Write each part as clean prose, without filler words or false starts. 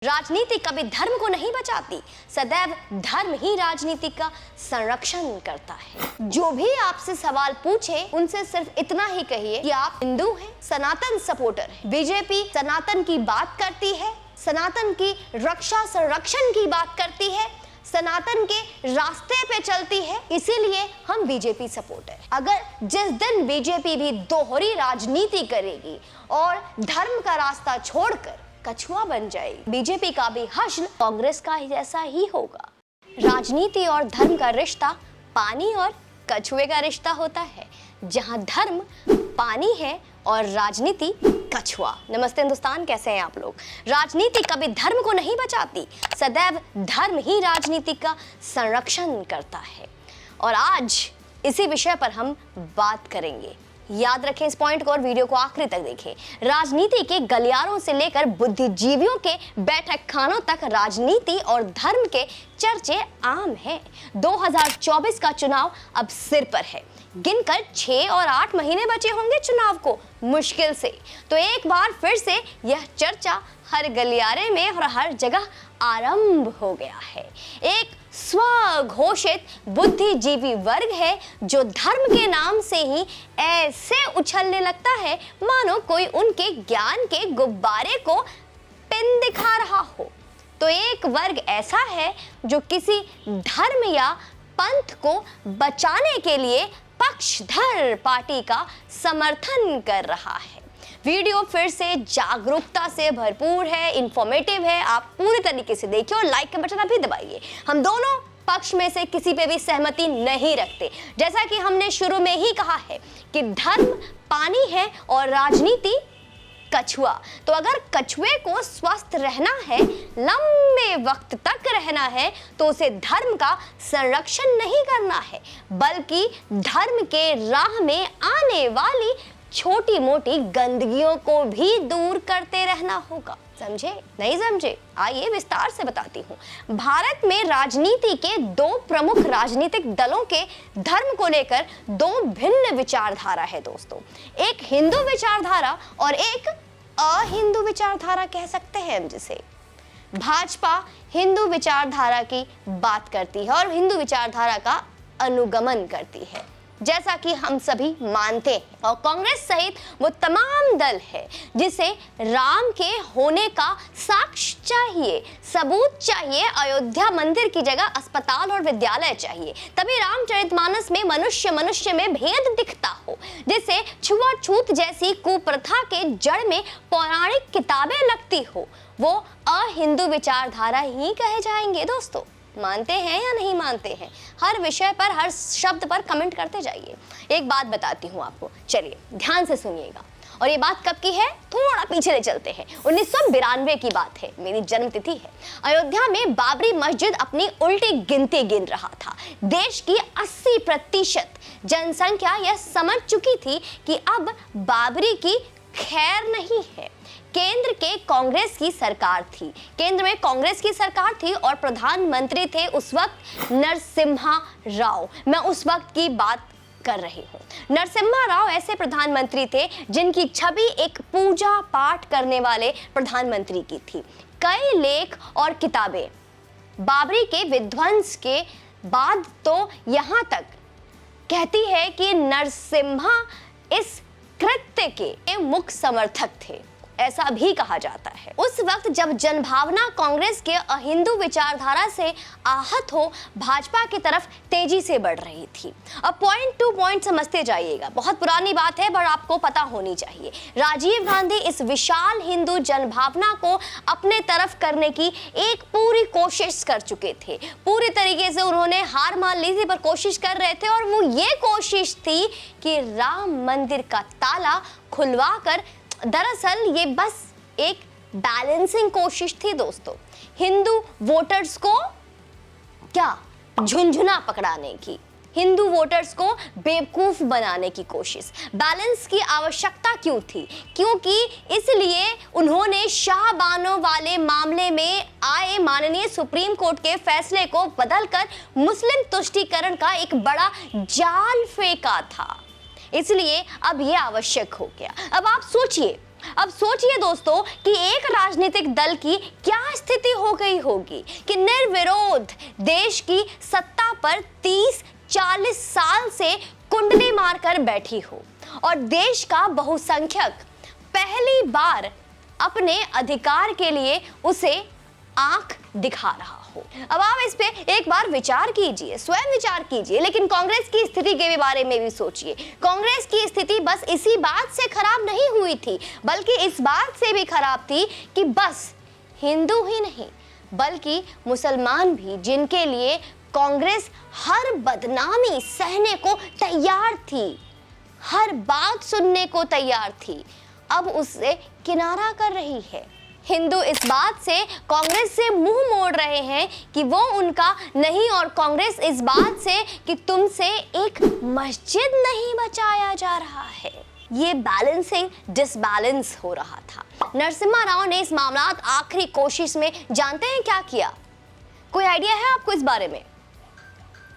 राजनीति कभी धर्म को नहीं बचाती, सदैव धर्म ही राजनीति का संरक्षण करता है। जो भी आपसे सवाल पूछे उनसे सिर्फ इतना ही कहिए कि आप हिंदू हैं, सनातन सपोर्टर हैं। बीजेपी सनातन की बात करती है, सनातन की रक्षा संरक्षण की बात करती है, सनातन के रास्ते पे चलती है, इसीलिए हम बीजेपी सपोर्टर हैं। अगर जिस दिन बीजेपी भी दोहरी राजनीति करेगी और धर्म का रास्ता छोड़कर कछुआ बन जाएगी, बीजेपी का भी हश्र कांग्रेस का जैसा ही होगा। राजनीति और धर्म का रिश्ता पानी और कछुए का रिश्ता होता है, जहां धर्म पानी है और राजनीति कछुआ। नमस्ते हिंदुस्तान, कैसे हैं आप लोग। राजनीति कभी धर्म को नहीं बचाती, सदैव धर्म ही राजनीति का संरक्षण करता है। और आज इसी विषय पर हम बात करेंगे। याद रखें इस पॉइंट को और वीडियो को आखिरी तक देखें। राजनीति के गलियारों से लेकर बुद्धिजीवियों के बैठक खानों तक राजनीति और धर्म के चर्चे आम हैं। 2024 का चुनाव अब सिर पर है। गिनकर 6 और 8 महीने बचे होंगे चुनाव को मुश्किल से। तो एक बार फिर से यह चर्चा हर गलियारे में और हर जगह आरंभ हो गया है। एक स्वघोषित बुद्धिजीवी वर्ग है जो धर्म के नाम से ही ऐसे उछलने लगता है मानो कोई उनके ज्ञान के गुब्बारे को पिन दिखा रहा हो। तो एक वर्ग ऐसा है जो किसी धर्म या पंथ को बचाने के लिए पक्षधर पार्टी का समर्थन कर रहा है। वीडियो फिर से जागरूकता से भरपूर है, इंफॉर्मेटिव है। आप पूरी तरीके से देखिए और लाइक का बटन अभी दबाइए। हम दोनों पक्ष में से किसी पे भी सहमति नहीं रखते। जैसा कि हमने शुरू में ही कहा है कि धर्म पानी है और राजनीति कछुआ। तो अगर कछुए को स्वस्थ रहना है, लंबे वक्त तक रहना है, तो उसे धर्म का संरक्षण नहीं करना है, बल्कि धर्म के राह में आने वाली छोटी मोटी गंदगियों को भी दूर करते रहना होगा। समझे? नहीं समझे? आइए विस्तार से बताती हूँ। भारत में राजनीति के 2 प्रमुख राजनीतिक दलों के धर्म को लेकर 2 भिन्न विचारधारा है दोस्तों। एक हिंदू विचारधारा और एक अहिंदू विचारधारा कह सकते हैं हम जिसे। भाजपा हिंदू विचारधारा की बात करती है और हिंदू विचारधारा का अनुगमन करती है, जैसा कि हम सभी मानते हैं। और कांग्रेस सहित वो तमाम दल है जिसे राम के होने का साक्ष्य चाहिए, सबूत चाहिए। अयोध्या मंदिर की जगह अस्पताल और विद्यालय चाहिए, तभी रामचरितमानस में मनुष्य में भेद दिखता हो, जिसे छुआछूत जैसी कुप्रथा के जड़ में पौराणिक किताबें लगती हो। वो अहिंदू विचारधारा ही कहे जाएंगे दोस्तों। मानते हैं या नहीं मानते हैं? हर विषय पर, हर शब्द पर कमेंट करते जाइए। एक बात बताती हूँ आपको, चलिए ध्यान से सुनिएगा। और ये बात कब की है? थोड़ा पीछे ले चलते हैं। 1992 की बात है, मेरी जन्मतिथि है। अयोध्या में बाबरी मस्जिद अपनी उल्टी गिनती गिन रहा था। देश की 80% जनसंख्या यह समझ चुकी थी कि अब बाबरी की खैर नहीं है। केंद्र के कांग्रेस की सरकार थी, केंद्र में कांग्रेस की सरकार थी और प्रधानमंत्री थे उस वक्त नरसिम्हा राव। मैं उस वक्त की बात कर रही हूँ। नरसिम्हा राव ऐसे प्रधानमंत्री थे जिनकी छवि एक पूजा पाठ करने वाले प्रधानमंत्री की थी। कई लेख और किताबें बाबरी के विध्वंस के बाद तो यहाँ तक कहती है कि नरसिम्हा इस कृत्य के मुख्य समर्थक थे, ऐसा भी कहा जाता है। उस वक्त जब जनभावना कांग्रेस के अहिंदू विचारधारा से आहत हो भाजपा की तरफ तेजी से बढ़ रही थी। अब पॉइंट टू पॉइंट समझते जाइएगा, बहुत पुरानी बात है पर आपको पता होनी चाहिए। राजीव गांधी इस विशाल हिंदू जनभावना को अपने तरफ करने की एक पूरी कोशिश कर चुके थे। पूरी तरीके से उन्होंने हार मान ली थी, पर कोशिश कर रहे थे, और वो ये कोशिश थी कि राम मंदिर का ताला खुलवा कर, दरअसल ये बस एक बैलेंसिंग कोशिश थी दोस्तों, हिंदू वोटर्स को क्या झुंझुना पकड़ाने की, हिंदू वोटर्स को बेवकूफ बनाने की कोशिश। बैलेंस की आवश्यकता क्यों थी? क्योंकि इसलिए उन्होंने शाहबानो वाले मामले में आए माननीय सुप्रीम कोर्ट के फैसले को बदलकर मुस्लिम तुष्टीकरण का एक बड़ा जाल फेंका था। इसलिए अब यह आवश्यक हो गया। अब आप सोचिए, अब सोचिए दोस्तों कि एक राजनीतिक दल की क्या स्थिति हो गई होगी कि निर्विरोध देश की सत्ता पर 30-40 साल से कुंडली मारकर बैठी हो और देश का बहुसंख्यक पहली बार अपने अधिकार के लिए उसे आंख दिखा रहा हो। अब आप इस पे एक बार विचार कीजिए, स्वयं विचार कीजिए, लेकिन कांग्रेस की स्थिति के बारे में भी सोचिए। कांग्रेस की स्थिति बस इसी बात से खराब नहीं हुई थी, बल्कि इस बात से भी खराब थी कि बस हिंदू ही नहीं बल्कि मुसलमान भी, जिनके लिए कांग्रेस हर बदनामी सहने को तैयार थी, हर बात सुनने को तैयार थी, अब उससे किनारा कर रही है। हिंदू इस बात से कांग्रेस से मुंह मोड़ रहे हैं कि वो उनका नहीं, और कांग्रेस इस बात से कि तुमसे एक मस्जिद नहीं बचाया जा रहा है। ये बैलेंसिंग डिसबैलेंस हो रहा था। नरसिम्हा राव ने इस मामला आखिरी कोशिश में जानते हैं क्या किया? कोई आइडिया है आपको इस बारे में?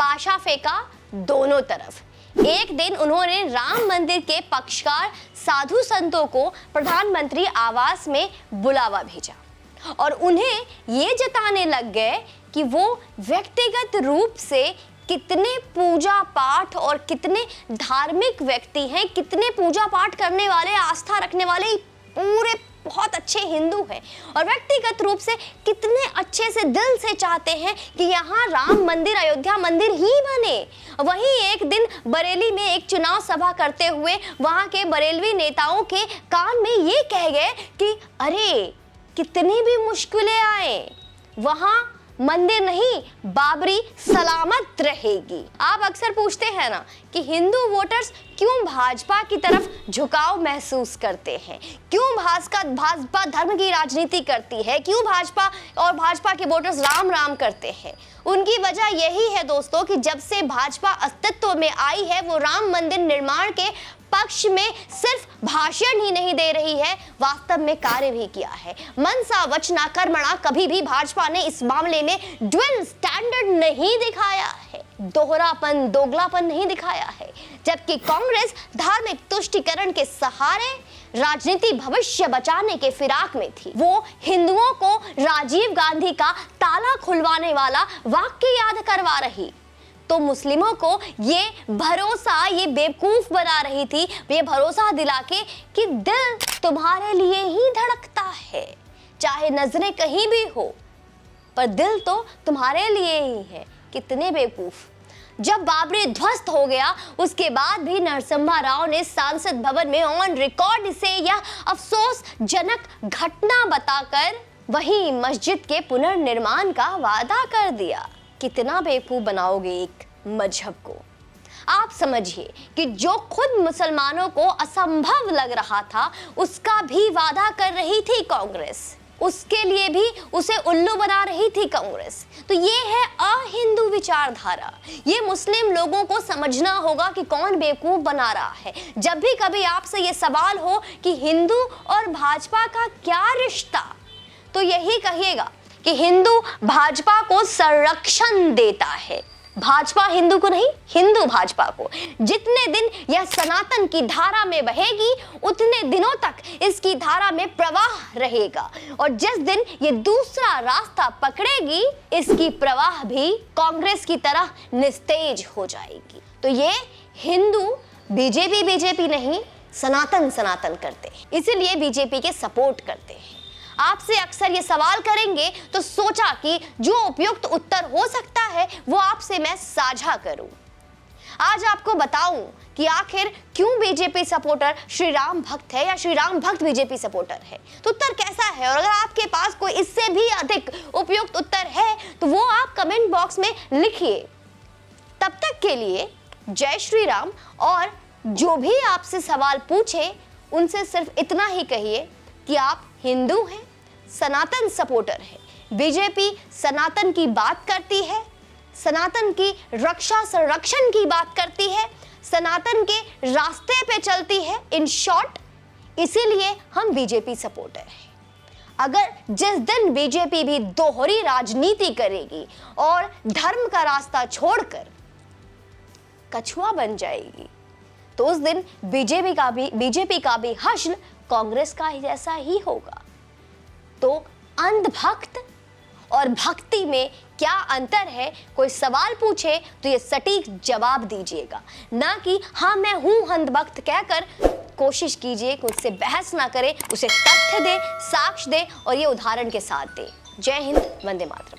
पाशा फेंका दोनों तरफ। एक दिन उन्होंने राम मंदिर के पक्षकार साधु संतों को प्रधानमंत्री आवास में बुलावा भेजा और उन्हें ये जताने लग गए कि वो व्यक्तिगत रूप से कितने पूजा पाठ और कितने धार्मिक व्यक्ति हैं, कितने पूजा पाठ करने वाले, आस्था रखने वाले पूरे बहुत अच्छे हिंदू हैं, और व्यक्तिगत रूप से कितने अच्छे से दिल से चाहते हैं कि यहाँ राम मंदिर, अयोध्या मंदिर ही बने। वहीं एक दिन बरेली में एक चुनाव सभा करते हुए वहाँ के बरेलवी नेताओं के कान में ये कह गए कि अरे कितनी भी मुश्किलें आए वहाँ मंदिर नहीं, बाबरी सलामत रहेगी। आप अक्सर पूछते हैं ना कि हिंदू वोटर्स क्यों भाजपा की तरफ झुकाव महसूस करते हैं, क्यों भाजपा धर्म की राजनीति करती है, क्यों भाजपा और भाजपा के वोटर्स राम राम करते हैं। उनकी वजह यही है दोस्तों कि जब से भाजपा अस्तित्व में आई है वो राम मंदिर निर्माण के पक्ष में सिर्फ भाषण ही नहीं दे रही है, वास्तव में कार्य भी किया है। मनसा वचना कर्मणा कभी भी भाजपा ने इस मामले में ड्यूल स्टैंडर्ड नहीं दिखाया है, दोहरापन, दोगलापन नहीं दिखाया है। जबकि कांग्रेस धार्मिक तुष्टिकरण के सहारे राजनीति भविष्य बचाने के फिराक में थी। वो हिंदुओं को राजीव गांधी का ताला खुलवाने वाला वाक्य याद करवा रही तो मुस्लिमों को ये भरोसा, ये बेवकूफ बना रही थी, ये भरोसा दिला के कि दिल तुम्हारे लिए ही धड़कता है, चाहे नजरें कहीं भी हो पर दिल तो तुम्हारे लिए ही है। कितने बेवकूफ। जब बाबरी ध्वस्त हो गया उसके बाद भी नरसिम्हा राव ने सांसद भवन में ऑन रिकॉर्ड से यह अफसोसजनक घटना बताकर वही मस्जिद के पुनर्निर्माण का वादा कर दिया। कितना बेवकूफ बनाओगे एक मजहब को। आप समझिए कि जो खुद मुसलमानों को असंभव लग रहा था उसका भी वादा कर रही थी कांग्रेस, उसके लिए भी उसे उल्लू बना रही थी कांग्रेस। तो ये है अहिंदू विचारधारा। ये मुस्लिम लोगों को समझना होगा कि कौन बेवकूफ बना रहा है। जब भी कभी आपसे ये सवाल हो कि हिंदू और भाजपा का क्या रिश्ता, तो यही कहिएगा कि हिंदू भाजपा को संरक्षण देता है, भाजपा हिंदू को नहीं, हिंदू भाजपा को। जितने दिन यह सनातन की धारा में बहेगी उतने दिनों तक इसकी धारा में प्रवाह रहेगा, और जिस दिन ये दूसरा रास्ता पकड़ेगी इसकी प्रवाह भी कांग्रेस की तरह निस्तेज हो जाएगी। तो ये हिंदू बीजेपी नहीं, सनातन करते हैं, इसीलिए बीजेपी के सपोर्ट करते हैं। आपसे अक्सर ये सवाल करेंगे तो सोचा कि जो उपयुक्त उत्तर हो सकता है वो आपसे मैं साझा करूं। आज आपको बताऊं कि आखिर क्यों बीजेपी सपोर्टर श्री राम भक्त है या श्री राम भक्त बीजेपी सपोर्टर है। तो उत्तर कैसा है, और अगर आपके पास कोई इससे भी अधिक उपयुक्त उत्तर है तो वो आप कमेंट बॉक्स में लिखिए। तब तक के लिए जय श्री राम, और जो भी आपसे सवाल पूछे उनसे सिर्फ इतना ही कहिए कि आप हिंदू हैं, सनातन सपोर्टर है। बीजेपी सनातन की बात करती है, सनातन की रक्षा संरक्षण की बात करती है, सनातन के रास्ते पे चलती है, इन शॉर्ट इसीलिए हम बीजेपी सपोर्टर हैं। अगर जिस दिन बीजेपी भी दोहरी राजनीति करेगी और धर्म का रास्ता छोड़कर कछुआ बन जाएगी तो उस दिन बीजेपी का भी हश्र कांग्रेस का जैसा ही होगा। तो अंधभक्त और भक्ति में क्या अंतर है, कोई सवाल पूछे तो ये सटीक जवाब दीजिएगा, ना कि हाँ मैं हूं अंधभक्त कहकर कोशिश कीजिए कि उससे बहस ना करे, उसे तथ्य दे, साक्ष्य दे और ये उदाहरण के साथ दे। जय हिंद, वंदे मातरम।